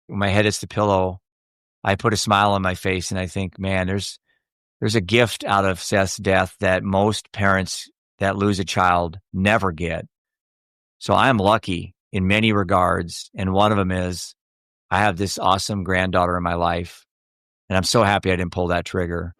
when my head hits the pillow, I put a smile on my face and I think, man, there's a gift out of Seth's death that most parents that lose a child never get. So I'm lucky in many regards. And one of them is I have this awesome granddaughter in my life. And I'm so happy I didn't pull that trigger.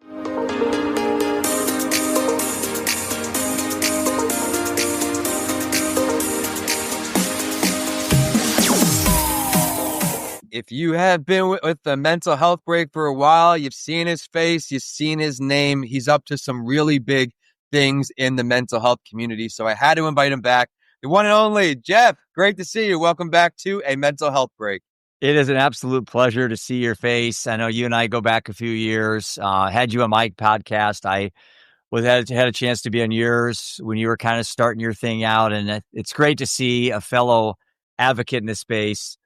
If you have been with the mental health break for a while, you've seen his face, you've seen his name. He's up to some really big things in the mental health community. So I had to invite him back. The one and only Jeff. Great to see you. Welcome back to a mental health break. It is an absolute pleasure to see your face. I know you and I go back a few years. Had you on my podcast. I had a chance to be on yours when you were kind of starting your thing out. And it's great to see a fellow advocate in this space,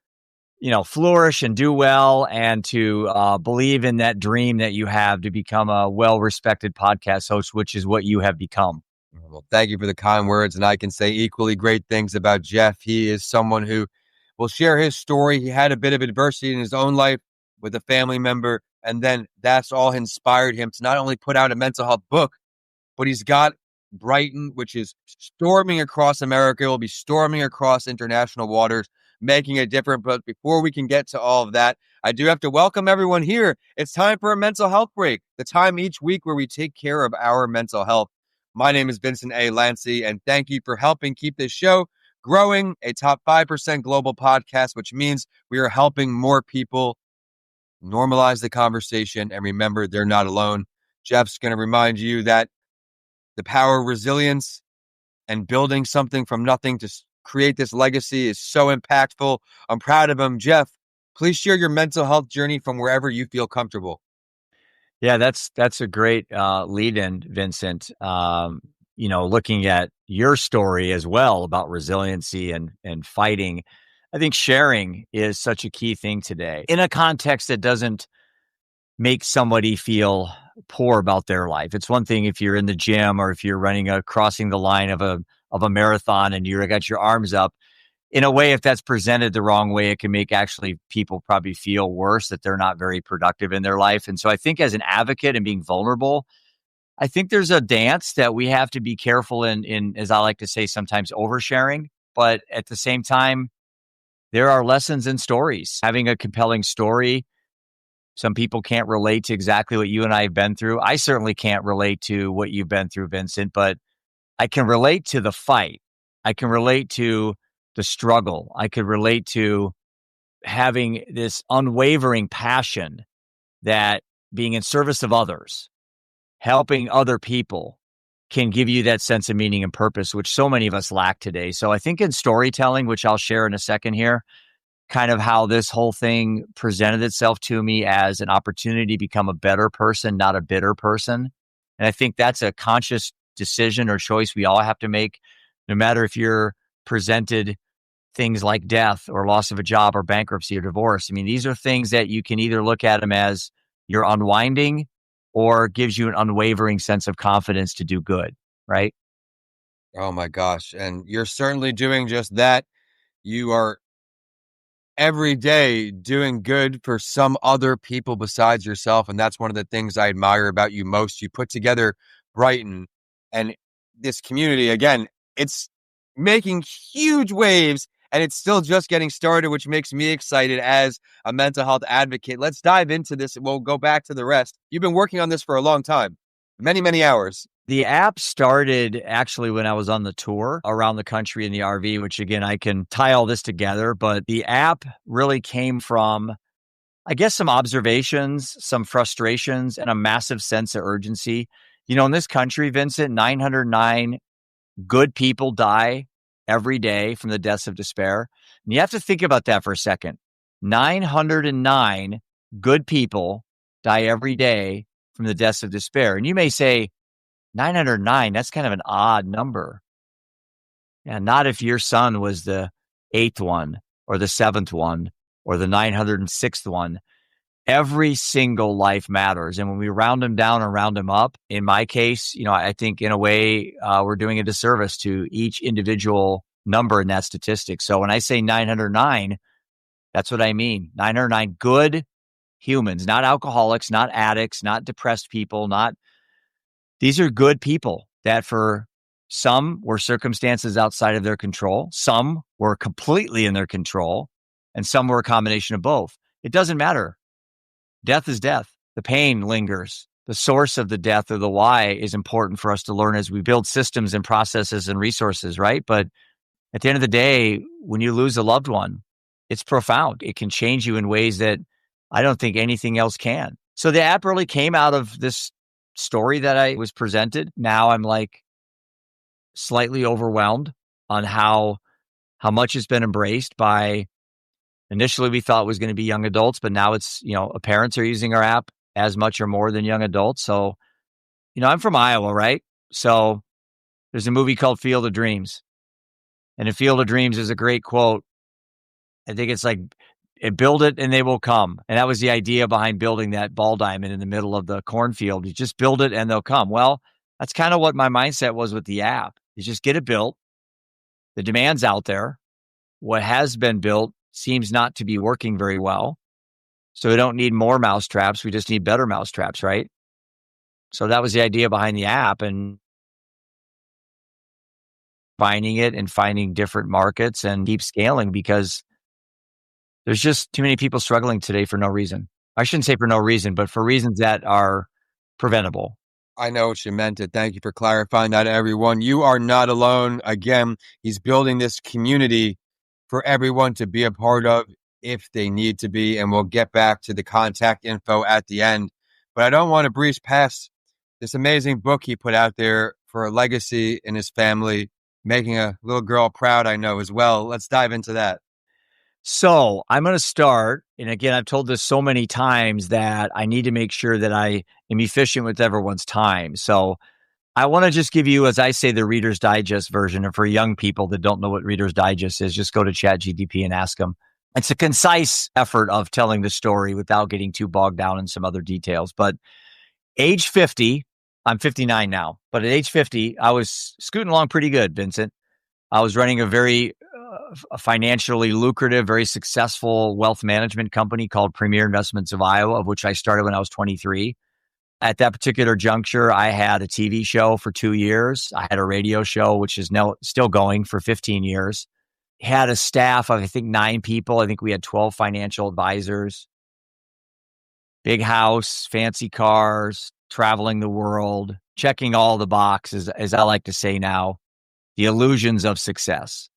flourish and do well, and to believe in that dream that you have to become a well-respected podcast host, which is what you have become. Well, thank you for the kind words. And I can say equally great things about Jeff. He is someone who will share his story. He had a bit of adversity in his own life with a family member. And then that's all inspired him to not only put out a mental health book, but he's got Brightn, which is storming across America. It will be storming across international waters, making a difference. But before we can get to all of that, I do have to welcome everyone here. It's time for a mental health break, the time each week where we take care of our mental health. My name is Vincent A. Lancy, and thank you for helping keep this show growing, a top 5% global podcast, which means we are helping more people normalize the conversation and remember they're not alone. Jeff's going to remind you that the power of resilience and building something from nothing to create this legacy is so impactful. I'm proud of him. Jeff, please share your mental health journey from wherever you feel comfortable. Yeah, that's a great lead-in, Vincent. Looking at your story as well about resiliency and fighting, I think sharing is such a key thing today in a context that doesn't make somebody feel poor about their life. It's one thing if you're in the gym or if you're crossing the line of a marathon and you got your arms up. In a way, if that's presented the wrong way, it can make actually people probably feel worse, that they're not very productive in their life. And so I think as an advocate and being vulnerable, I think there's a dance that we have to be careful in, as I like to say, sometimes oversharing. But at the same time, there are lessons in stories. Having a compelling story, some people can't relate to exactly what you and I have been through. I certainly can't relate to what you've been through, Vincent, but I can relate to the fight. I can relate to the struggle. I could relate to having this unwavering passion that being in service of others, helping other people can give you that sense of meaning and purpose, which so many of us lack today. So I think in storytelling, which I'll share in a second here, kind of how this whole thing presented itself to me as an opportunity to become a better person, not a bitter person. And I think that's a conscious decision or choice we all have to make, no matter if you're presented things like death or loss of a job or bankruptcy or divorce. I mean, these are things that you can either look at them as you're unwinding or gives you an unwavering sense of confidence to do good, right? Oh my gosh. And you're certainly doing just that. You are every day doing good for some other people besides yourself. And that's one of the things I admire about you most. You put together Brightn, and this community, again, it's making huge waves and it's still just getting started, which makes me excited as a mental health advocate. Let's dive into this. We'll go back to the rest. You've been working on this for a long time, many, many hours. The app started actually when I was on the tour around the country in the RV, which again, I can tie all this together, but the app really came from, I guess, some observations, some frustrations, and a massive sense of urgency. In this country, Vincent, 909 good people die every day from the deaths of despair. And you have to think about that for a second. 909 good people die every day from the deaths of despair. And you may say, 909, that's kind of an odd number. And not if your son was the 8th one or the 7th one or the 906th one. Every single life matters. And when we round them down and round them up, in my case, I think in a way we're doing a disservice to each individual number in that statistic. So when I say 909, That's what I mean. 909 good humans, not alcoholics, not addicts, not depressed people, not these are good people that for some were circumstances outside of their control, some were completely in their control, and some were a combination of both. It doesn't matter. Death is death. The pain lingers. The source of the death or the why is important for us to learn as we build systems and processes and resources, right? But at the end of the day, when you lose a loved one, it's profound. It can change you in ways that I don't think anything else can. So the app really came out of this story that I was presented. Now I'm like slightly overwhelmed on how much it's been embraced by initially we thought it was going to be young adults, but now it's, parents are using our app as much or more than young adults. So, I'm from Iowa, right? So there's a movie called Field of Dreams. And in Field of Dreams is a great quote. I think it's like, build it and they will come. And that was the idea behind building that ball diamond in the middle of the cornfield. You just build it and they'll come. Well, that's kind of what my mindset was with the app. You just get it built. The demand's out there. What has been built seems not to be working very well. So we don't need more mousetraps. We just need better mousetraps, right? So that was the idea behind the app, and finding it and finding different markets and keep scaling because there's just too many people struggling today for no reason. I shouldn't say for no reason, but for reasons that are preventable. I know what you meant. And thank you for clarifying that, everyone. You are not alone. Again, he's building this community for everyone to be a part of if they need to be. And we'll get back to the contact info at the end. But I don't want to breeze past this amazing book he put out there for a legacy in his family, making a little girl proud, I know, as well. Let's dive into that. So I'm going to start. And again, I've told this so many times that I need to make sure that I am efficient with everyone's time. So I want to just give you, as I say, the Reader's Digest version. And for young people that don't know what Reader's Digest is, just go to ChatGPT and ask them. It's a concise effort of telling the story without getting too bogged down in some other details. But age 50, I'm 59 now, but at age 50, I was scooting along pretty good, Vincent. I was running a very financially lucrative, very successful wealth management company called Premier Investments of Iowa, of which I started when I was 23. At that particular juncture, I had a TV show for 2 years. I had a radio show, which is now still going for 15 years. Had a staff of, I think, 9 people. I think we had 12 financial advisors. Big house, fancy cars, traveling the world, checking all the boxes, as I like to say now, the illusions of success,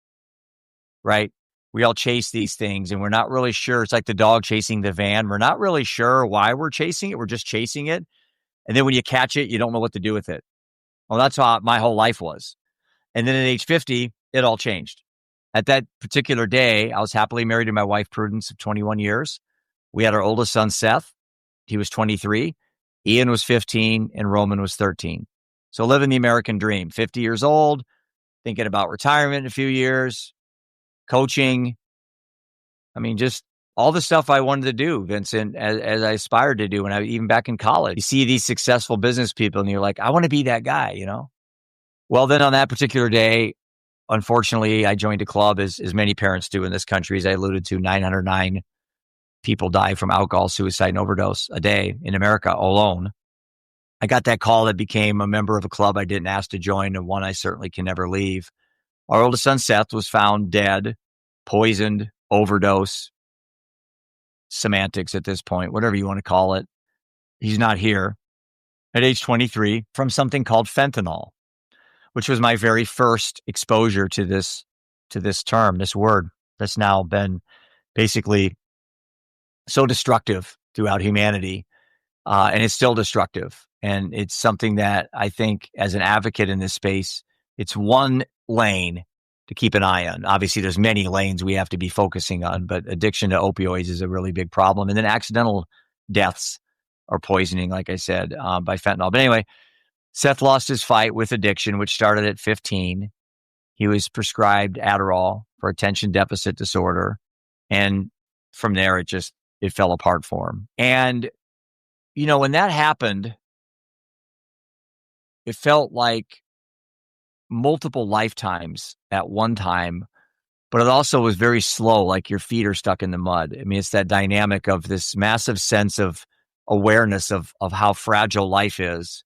right? We all chase these things and we're not really sure. It's like the dog chasing the van. We're not really sure why we're chasing it. We're just chasing it. And then when you catch it, you don't know what to do with it. Well, that's how my whole life was. And then at age 50, it all changed. At that particular day, I was happily married to my wife, Prudence, of 21 years. We had our oldest son, Seth. He was 23. Ian was 15 and Roman was 13. So living the American dream, 50 years old, thinking about retirement in a few years, coaching. I mean, just all the stuff I wanted to do, Vincent, as I aspired to do when even back in college. You see these successful business people and you're like, I want to be that guy, Well, then on that particular day, unfortunately, I joined a club, as many parents do in this country, as I alluded to. 909 people die from alcohol, suicide, and overdose a day in America alone. I got that call that became a member of a club I didn't ask to join, and one I certainly can never leave. Our oldest son, Seth, was found dead, poisoned, overdose, semantics at this point, whatever you want to call it. He's not here. At age 23, from something called fentanyl, which was my very first exposure to this term, this word that's now been basically so destructive throughout humanity. And it's still destructive. And it's something that I think, as an advocate in this space, it's one lane to keep an eye on. Obviously, there's many lanes we have to be focusing on, but addiction to opioids is a really big problem. And then accidental deaths or poisoning, like I said, by fentanyl. But anyway, Seth lost his fight with addiction, which started at 15. He was prescribed Adderall for attention deficit disorder. And from there, it fell apart for him. And, when that happened, it felt like multiple lifetimes at one time but it also was very slow, like your feet are stuck in the mud. I mean, it's that dynamic of this massive sense of awareness of how fragile life is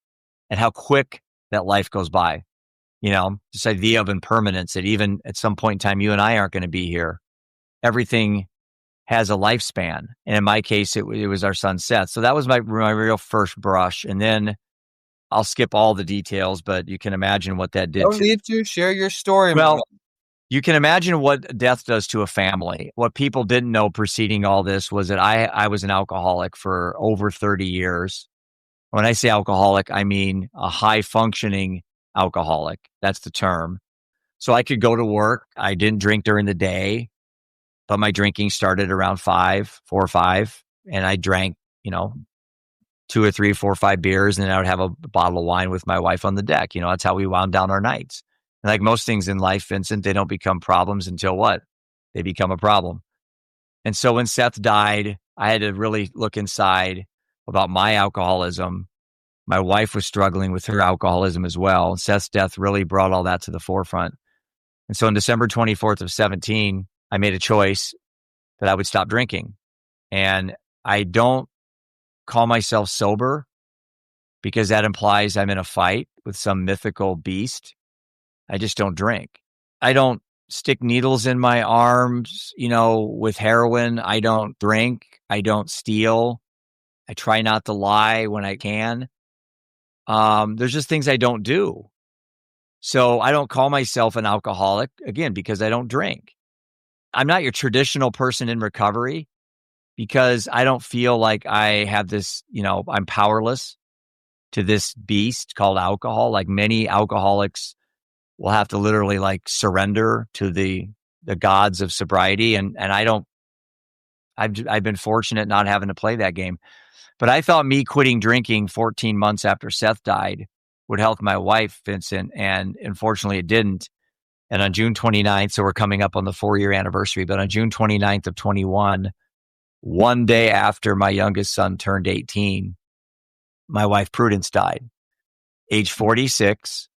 and how quick that life goes by. This idea of impermanence, that even at some point in time, you and I aren't going to be here. Everything has a lifespan. And in my case, it was our son Seth. So that was my real first brush. And then I'll skip all the details, but you can imagine what that did Don't need to share your story, my well, man. you can imagine what death does to a family. What people didn't know preceding all this was that I was an alcoholic for over 30 years. When I say alcoholic, I mean a high functioning alcoholic. That's the term. So I could go to work. I didn't drink during the day, but my drinking started around 4 or 5, and I drank, 2 or 3, 4, 5 beers, and then I would have a bottle of wine with my wife on the deck. That's how we wound down our nights. And like most things in life, Vincent, they don't become problems until what? They become a problem. And so when Seth died, I had to really look inside about my alcoholism. My wife was struggling with her alcoholism as well. Seth's death really brought all that to the forefront. And so on December 24th of 17, I made a choice that I would stop drinking. And I don't call myself sober because that implies I'm in a fight with some mythical beast. I just don't drink. I don't stick needles in my arms, with heroin. I don't drink. I don't steal. I try not to lie when I can. There's just things I don't do. So I don't call myself an alcoholic, again, because I don't drink. I'm not your traditional person in recovery because I don't feel like I have this, I'm powerless to this beast called alcohol. Like many alcoholics will have to literally like surrender to the gods of sobriety. And I don't, I've been fortunate not having to play that game. But I thought me quitting drinking 14 months after Seth died would help my wife, Vincent. And unfortunately it didn't. And on June 29th, so we're coming up on the 4-year anniversary, but on June 29th of 21, one day after my youngest son turned 18, my wife Prudence died, age 46.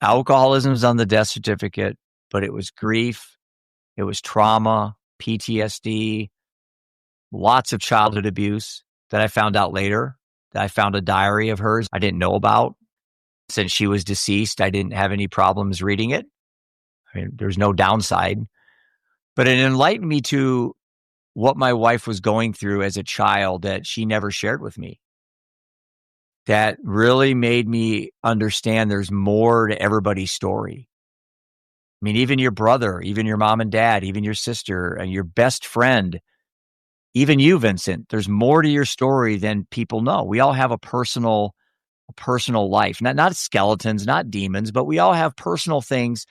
Alcoholism's on the death certificate, but it was grief, it was trauma, PTSD, lots of childhood abuse that I found out later. That I found a diary of hers I didn't know about. Since she was deceased, I didn't have any problems reading it. I mean, there's no downside. But it enlightened me to what my wife was going through as a child that she never shared with me. That really made me understand there's more to everybody's story. I mean, even your brother, even your mom and dad, even your sister and your best friend, even you, Vincent, there's more to your story than people know. We all have a personal life, not skeletons, not demons, but we all have personal things.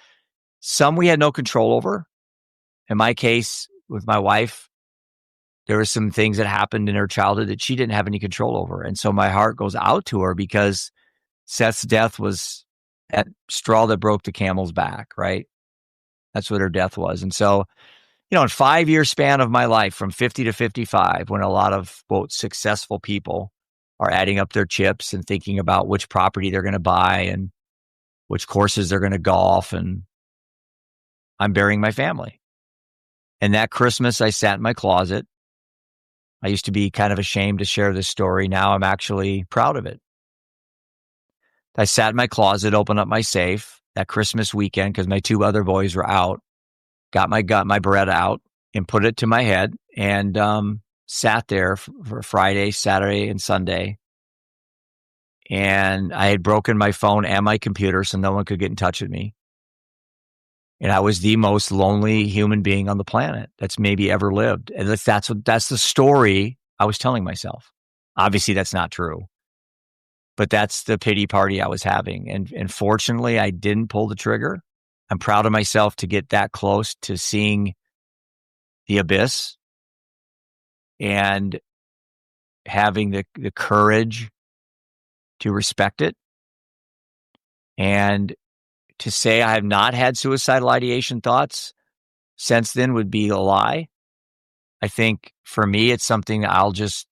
Some we had no control over. In my case, with my wife, there were some things that happened in her childhood that she didn't have any control over. And so my heart goes out to her because Seth's death was that straw that broke the camel's back, right? That's what her death was. And so, in 5-year span of my life from 50 to 55, when a lot of, quote, successful people are adding up their chips and thinking about which property they're going to buy and which courses they're going to golf, and I'm burying my family. And that Christmas, I sat in my closet. I used to be kind of ashamed to share this story. Now I'm actually proud of it. I sat in my closet, opened up my safe that Christmas weekend because my 2 other boys were out, got my Beretta out and put it to my head and sat there for Friday, Saturday, and Sunday. And I had broken my phone and my computer so no one could get in touch with me. And I was the most lonely human being on the planet that's maybe ever lived. And that's the story I was telling myself. Obviously, that's not true. But that's the pity party I was having. And fortunately, I didn't pull the trigger. I'm proud of myself to get that close to seeing the abyss and having the courage to respect it. And to say I have not had suicidal ideation thoughts since then would be a lie. I think for me, it's something I'll just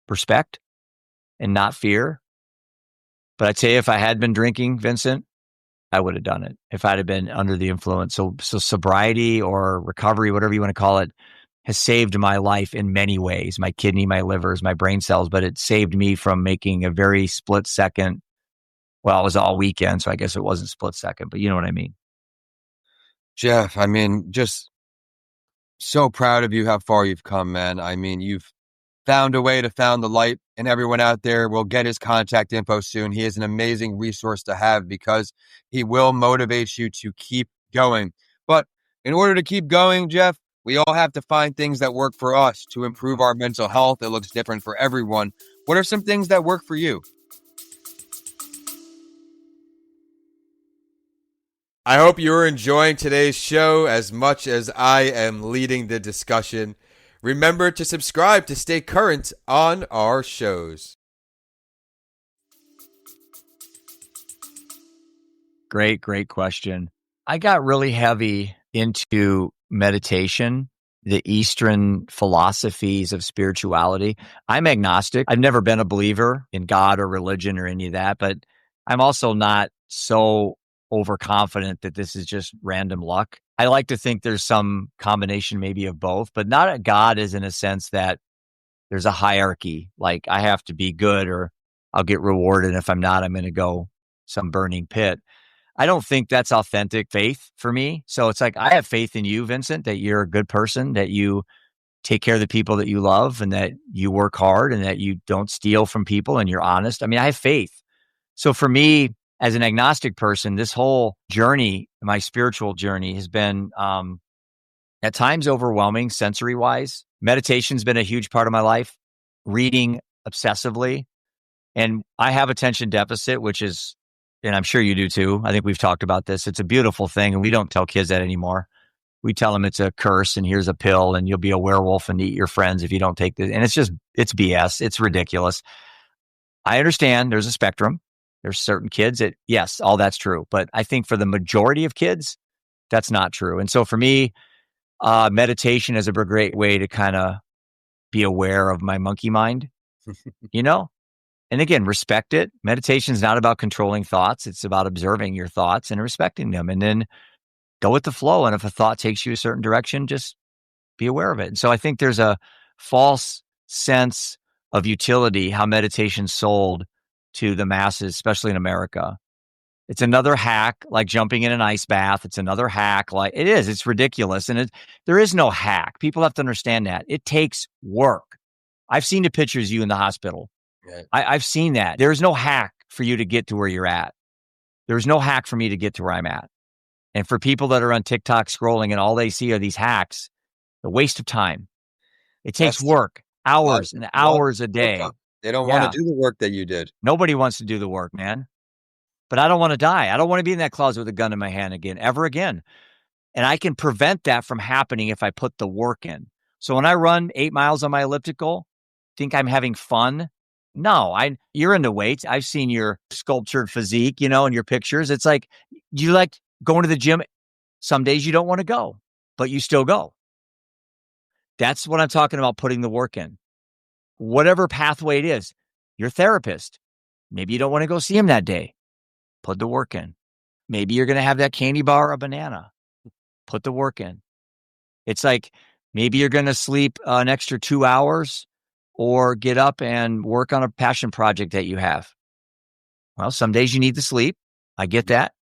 respect and not fear. But I tell you, if I had been drinking, Vincent, I would have done it if I'd have been under the influence. So sobriety or recovery, whatever you want to call it, has saved my life in many ways. My kidney, my livers, my brain cells, but it saved me from making a very split second. Well, it was all weekend, so I guess it wasn't split second, but you know what I mean. Jeff, I mean, just so proud of you how far you've come, man. I mean, you've found a way to found the light, and everyone out there will get his contact info soon. He is an amazing resource to have because he will motivate you to keep going. But in order to keep going, Jeff, we all have to find things that work for us to improve our mental health. It looks different for everyone. What are some things that work for you? I hope you're enjoying today's show as much as I am leading the discussion. Remember to subscribe to stay current on our shows. Great question. I got really heavy into meditation, the Eastern philosophies of spirituality. I'm agnostic. I've never been a believer in God or religion or any of that, but I'm also not so overconfident that this is just random luck. I like to think there's some combination maybe of both, but not a God is in a sense that there's a hierarchy. Like I have to be good or I'll get rewarded. And if I'm not, I'm going to go some burning pit. I don't think that's authentic faith for me. So it's like, I have faith in you, Vincent, that you're a good person, that you take care of the people that you love and that you work hard and that you don't steal from people and you're honest. I mean, I have faith. So for me, as an agnostic person, this whole journey, my spiritual journey has been at times overwhelming sensory wise. Meditation's been a huge part of my life, reading obsessively. And I have attention deficit, which is, and I'm sure you do too. I think we've talked about this. It's a beautiful thing. And we don't tell kids that anymore. We tell them it's a curse and here's a pill and you'll be a werewolf and eat your friends if you don't take this. And it's BS. It's ridiculous. I understand there's a spectrum. There's certain kids that, yes, all that's true. But I think for the majority of kids, that's not true. And so for me, meditation is a great way to kind of be aware of my monkey mind, you know? And again, respect it. Meditation is not about controlling thoughts. It's about observing your thoughts and respecting them. And then go with the flow. And if a thought takes you a certain direction, just be aware of it. And so I think there's a false sense of utility, how meditation's sold to the masses, especially in America. It's another hack, like jumping in an ice bath. It's another hack, like it is. It's ridiculous. And there is no hack. People have to understand that. It takes work. I've seen the pictures of you in the hospital. Right. I've seen that. There's no hack for you to get to where you're at. There's no hack for me to get to where I'm at. And for people that are on TikTok scrolling and all they see are these hacks, a waste of time. It takes work, hours and hours a day. They don't want to do the work that you did. Nobody wants to do the work, man. But I don't want to die. I don't want to be in that closet with a gun in my hand again, ever again. And I can prevent that from happening if I put the work in. So when I run 8 miles on my elliptical, think I'm having fun? No, you're into weights. I've seen your sculptured physique, in your pictures. It's like, you like going to the gym. Some days you don't want to go, but you still go. That's what I'm talking about, putting the work in. Whatever pathway it is, your therapist, maybe you don't want to go see him that day. Put the work in. Maybe you're going to have that candy bar or a banana. Put the work in. It's like, maybe you're going to sleep an extra 2 hours or get up and work on a passion project that you have. Well, some days you need to sleep. I get that.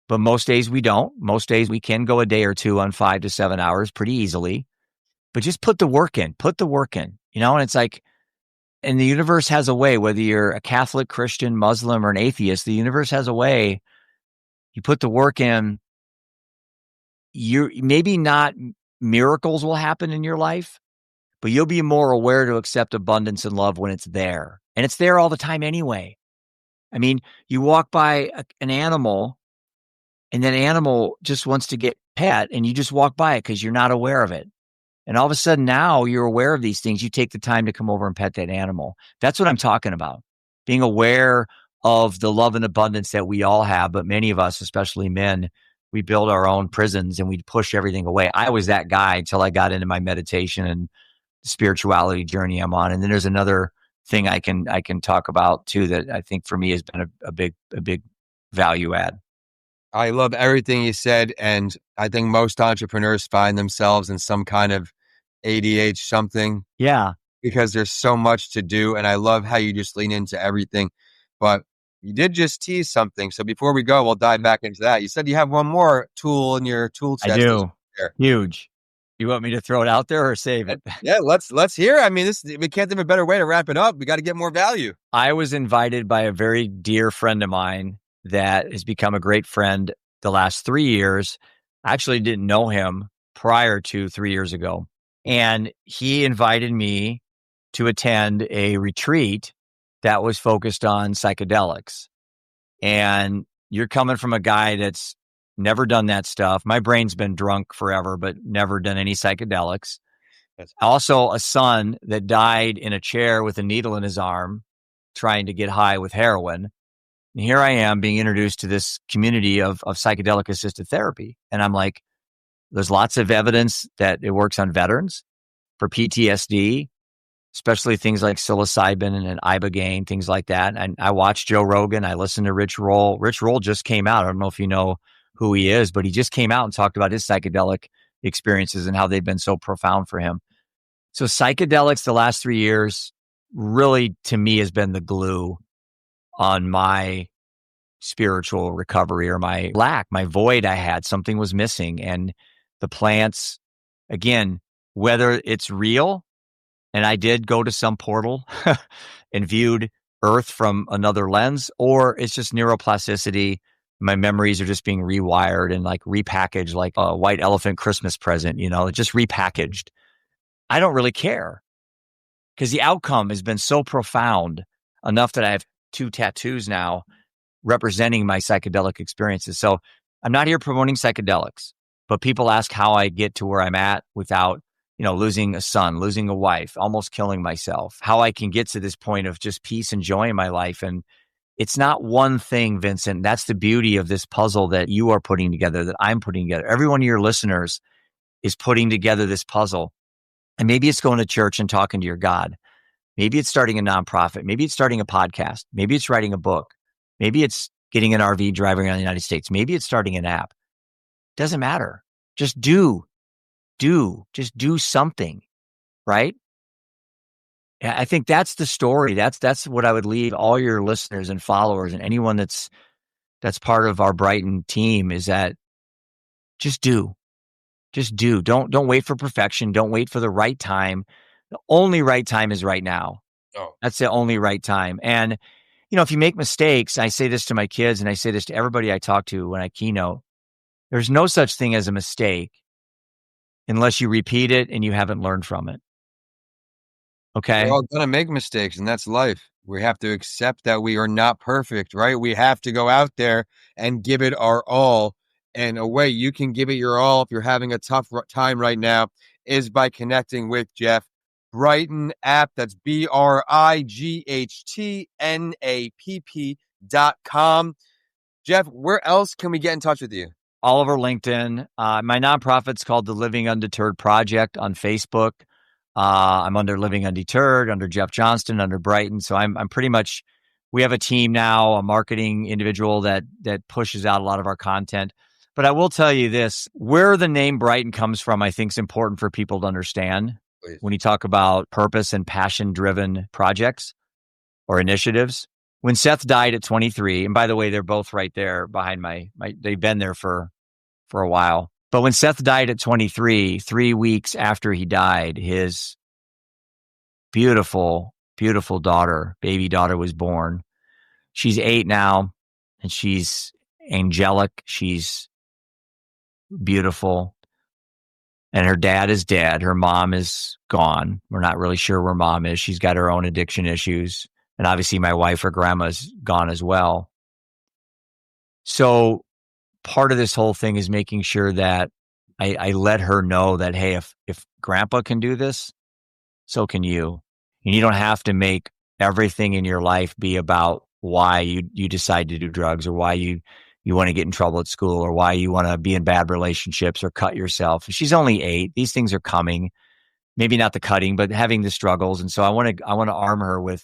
But most days we don't. Most days we can go a day or two on 5 to 7 hours pretty easily. But just put the work in. Put the work in. And it's like, and the universe has a way, whether you're a Catholic, Christian, Muslim, or an atheist, the universe has a way. You put the work in, maybe not miracles will happen in your life, but you'll be more aware to accept abundance and love when it's there. And it's there all the time anyway. I mean, you walk by an animal and that animal just wants to get pet and you just walk by it because you're not aware of it. And all of a sudden now you're aware of these things. You take the time to come over and pet that animal. That's what I'm talking about. Being aware of the love and abundance that we all have, but many of us, especially men, we build our own prisons and we push everything away. I was that guy until I got into my meditation and spirituality journey I'm on. And then there's another thing I can talk about too that I think for me has been a big value add. I love everything you said. And I think most entrepreneurs find themselves in some kind of ADH something Yeah, because there's so much to do. And I love how you just lean into everything. But you did just tease something. So before we go, we'll dive back into that. You said you have one more tool in your tool I chest as do. well there. Huge. You want me to throw it out there or save it? Yeah, let's hear. I mean, this we can't think of a better way to wrap it up. We got to get more value. I was invited by a very dear friend of mine that has become a great friend the last 3 years. I actually didn't know him prior to 3 years ago. And he invited me to attend a retreat that was focused on psychedelics. And you're coming from a guy that's never done that stuff. My brain's been drunk forever, but never done any psychedelics. Yes. Also, a son that died in a chair with a needle in his arm trying to get high with heroin. And here I am being introduced to this community of psychedelic assisted therapy. And I'm like, there's lots of evidence that it works on veterans for PTSD, especially things like psilocybin and ibogaine, things like that. And I watched Joe Rogan. I listened to Rich Roll. Rich Roll just came out. I don't know if you know who he is, but he just came out and talked about his psychedelic experiences and how they've been so profound for him. So psychedelics the last 3 years really to me has been the glue on my spiritual recovery or my lack, my void I had. Something was missing. And the plants, again, whether it's real, and I did go to some portal and viewed Earth from another lens, or it's just neuroplasticity. My memories are just being rewired and like repackaged like a white elephant Christmas present, just repackaged. I don't really care because the outcome has been so profound enough that I have 2 tattoos now representing my psychedelic experiences. So I'm not here promoting psychedelics, but people ask how I get to where I'm at without, losing a son, losing a wife, almost killing myself, how I can get to this point of just peace and joy in my life. And it's not one thing, Vincent. That's the beauty of this puzzle that you are putting together, that I'm putting together. Every one of your listeners is putting together this puzzle. And maybe it's going to church and talking to your God. Maybe it's starting a nonprofit. Maybe it's starting a podcast. Maybe it's writing a book. Maybe it's getting an RV, driving around the United States. Maybe it's starting an app. Doesn't matter. Just just do something, right? I think that's the story. That's what I would leave all your listeners and followers and anyone that's part of our Brightn team is that just do. Just do. Don't wait for perfection. Don't wait for the right time. The only right time is right now. Oh, That's the only right time. And if you make mistakes, I say this to my kids and I say this to everybody I talk to when I keynote, there's no such thing as a mistake unless you repeat it and you haven't learned from it. we're Okay. all gonna make mistakes, and that's life. We have to accept that we are not perfect, right? We have to go out there and give it our all. And a way you can give it your all if you're having a tough time right now is by connecting with Jeff. Brightn app, that's BRIGHTNAPP.com. Jeff, where else can we get in touch with you? All over LinkedIn. My nonprofit's called the Living Undeterred Project on Facebook. I'm under Living Undeterred, under Jeff Johnston, under Brightn. So I'm pretty much, we have a team now, a marketing individual that pushes out a lot of our content. But I will tell you this, where the name Brightn comes from, I think is important for people to understand. Please. When you talk about purpose and passion driven projects or initiatives. When Seth died at 23, and by the way, they're both right there behind they've been there for a while. But when Seth died at 23, 3 weeks after he died, his beautiful, beautiful baby daughter was born. She's 8 now and she's angelic. She's beautiful. And her dad is dead. Her mom is gone. We're not really sure where mom is. She's got her own addiction issues. And obviously my wife or grandma's gone as well. So part of this whole thing is making sure that I let her know that, hey, if grandpa can do this, so can you. And you don't have to make everything in your life be about why you decide to do drugs or why you want to get in trouble at school or why you want to be in bad relationships or cut yourself. She's only 8. These things are coming. Maybe not the cutting, but having the struggles. And so I want to arm her with,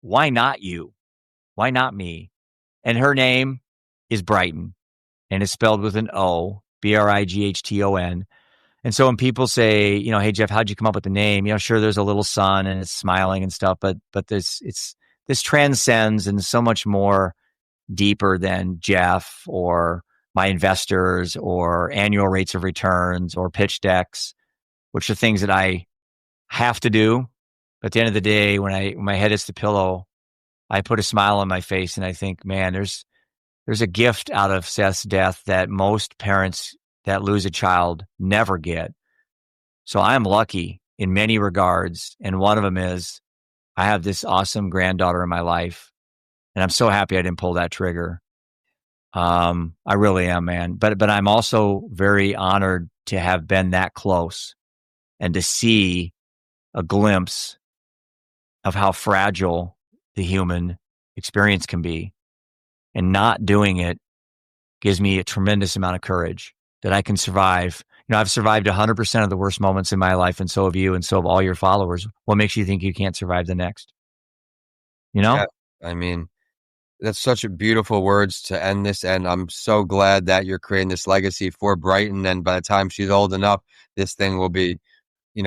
why not you? Why not me? And her name is Brightn. and it's spelled with an O, Brighton. And so when people say, hey Jeff, how'd you come up with the name? Sure, there's a little sun and it's smiling and stuff, but this transcends and so much more deeper than Jeff or my investors or annual rates of returns or pitch decks, which are things that I have to do. But at the end of the day, when my head hits the pillow, I put a smile on my face and I think, man, there's a gift out of Seth's death that most parents that lose a child never get. So I'm lucky in many regards. And one of them is I have this awesome granddaughter in my life. And I'm so happy I didn't pull that trigger. I really am, man. But I'm also very honored to have been that close and to see a glimpse of how fragile the human experience can be. And not doing it gives me a tremendous amount of courage that I can survive. I've survived 100% of the worst moments in my life, and so have you, and so have all your followers. What makes you think you can't survive the next? Yeah, I mean, that's such a beautiful words to end this. And I'm so glad that you're creating this legacy for Brightn. And by the time she's old enough, this thing will be,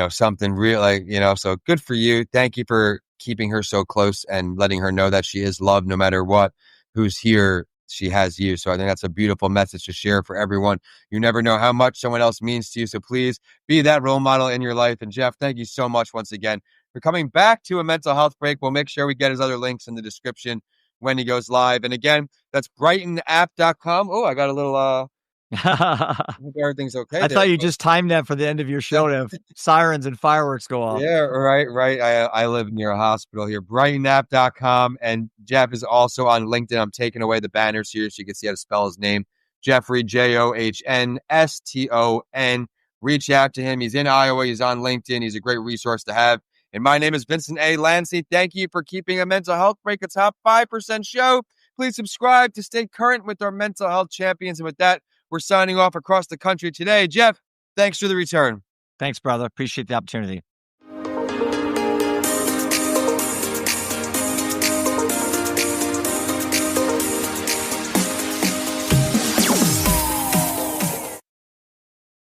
something real, so good for you. Thank you for keeping her so close and letting her know that she is loved no matter what, who's here. She has you. So I think that's a beautiful message to share for everyone. You never know how much someone else means to you. So please be that role model in your life. And Jeff, thank you so much once again for coming back to a mental health break. We'll make sure we get his other links in the description when he goes live. And again, that's brightenapp.com. Oh, I got a little, I hope everything's okay there. thought you just timed that for the end of your show to have sirens and fireworks go off. Yeah, right. I live near a hospital here. Brightenapp.com. And Jeff is also on LinkedIn. I'm taking away the banners here so you can see how to spell his name. Jeffrey, Johnston. Reach out to him. He's in Iowa. He's on LinkedIn. He's a great resource to have. And my name is Vincent A. Lansey. Thank you for keeping a mental health break a top 5% show. Please subscribe to stay current with our mental health champions. And with that, we're signing off across the country today. Jeff, thanks for the return. Thanks, brother. Appreciate the opportunity.